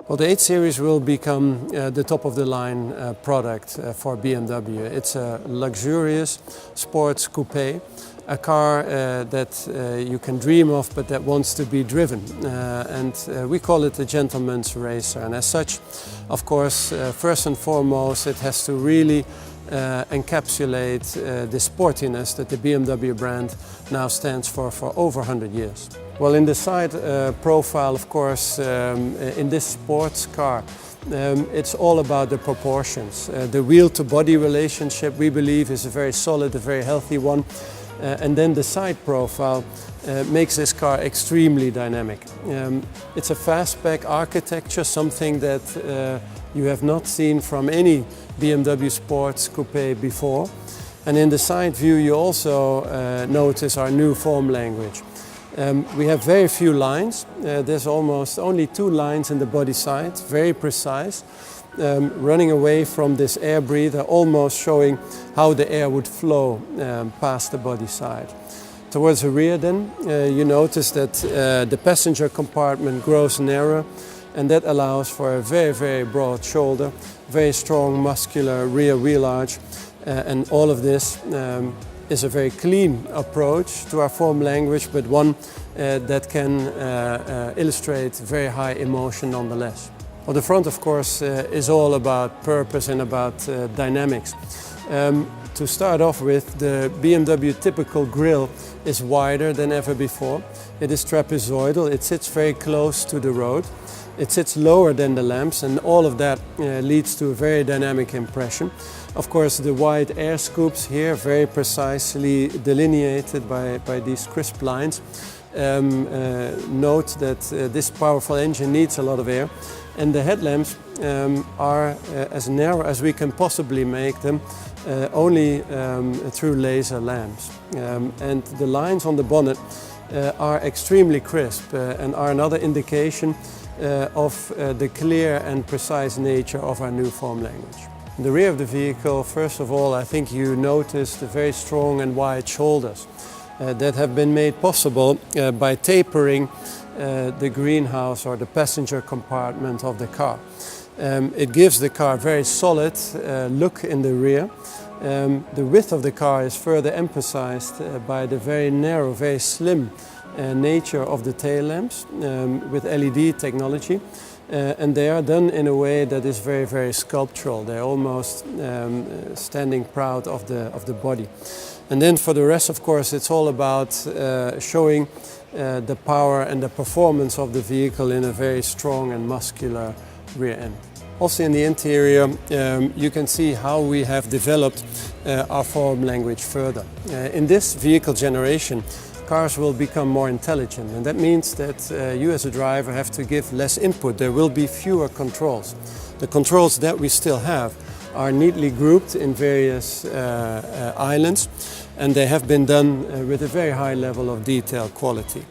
Well, the 8 Series will become the top-of-the-line product for BMW. It's a luxurious sports coupe, a car that you can dream of but that wants to be driven. We call it a gentleman's racer. And as such, of course, first and foremost, it has to really encapsulate the sportiness that the BMW brand now stands for over 100 years. Well, in the side profile, of course, in this sports car, it's all about the proportions. The wheel-to-body relationship, we believe, is a very solid, a very healthy one. And then the side profile makes this car extremely dynamic. It's a fastback architecture, something that you have not seen from any BMW sports coupe before. And in the side view, you also notice our new form language. We have very few lines. There's almost only 2 lines in the body side, very precise, running away from this air breather, almost showing how the air would flow past the body side. Towards the rear then, you notice that the passenger compartment grows narrower, and that allows for a very, very broad shoulder, very strong muscular rear wheel arch, and all of this is a very clean approach to our form language, but one that can illustrate very high emotion nonetheless. Well, the front, of course, is all about purpose and about dynamics. To start off with, the BMW typical grille is wider than ever before. It is trapezoidal, it sits very close to the road. It sits lower than the lamps, and all of that leads to a very dynamic impression. Of course, the wide air scoops here, very precisely delineated by these crisp lines, note that this powerful engine needs a lot of air. And the headlamps are as narrow as we can possibly make them, only through laser lamps. And the lines on the bonnet are extremely crisp and are another indication of the clear and precise nature of our new form language. In the rear of the vehicle, first of all, I think you notice the very strong and wide shoulders that have been made possible by tapering the greenhouse or the passenger compartment of the car. It gives the car a very solid look in the rear. The width of the car is further emphasized by the very narrow, very slim nature of the tail lamps with LED technology. And they are done in a way that is very, very sculptural. They're almost standing proud of the body. And then for the rest, of course, it's all about showing the power and the performance of the vehicle in a very strong and muscular rear end. Also in the interior, you can see how we have developed our form language further. In this vehicle generation, cars will become more intelligent, and that means that you as a driver have to give less input. There will be fewer controls. The controls that we still have are neatly grouped in various islands, and they have been done with a very high level of detail quality.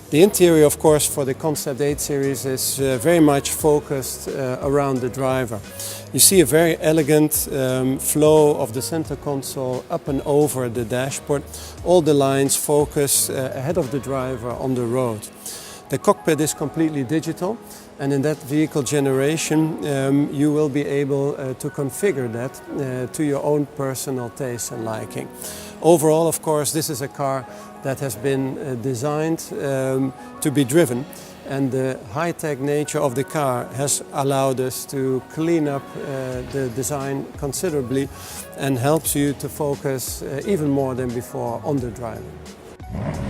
The interior, of course, for the Concept 8 Series is very much focused around the driver. You see a very elegant flow of the center console up and over the dashboard. All the lines focus ahead of the driver on the road. The cockpit is completely digital, and in that vehicle generation you will be able to configure that to your own personal taste and liking. Overall, of course, this is a car that has been designed to be driven, and the high-tech nature of the car has allowed us to clean up the design considerably and helps you to focus even more than before on the driving.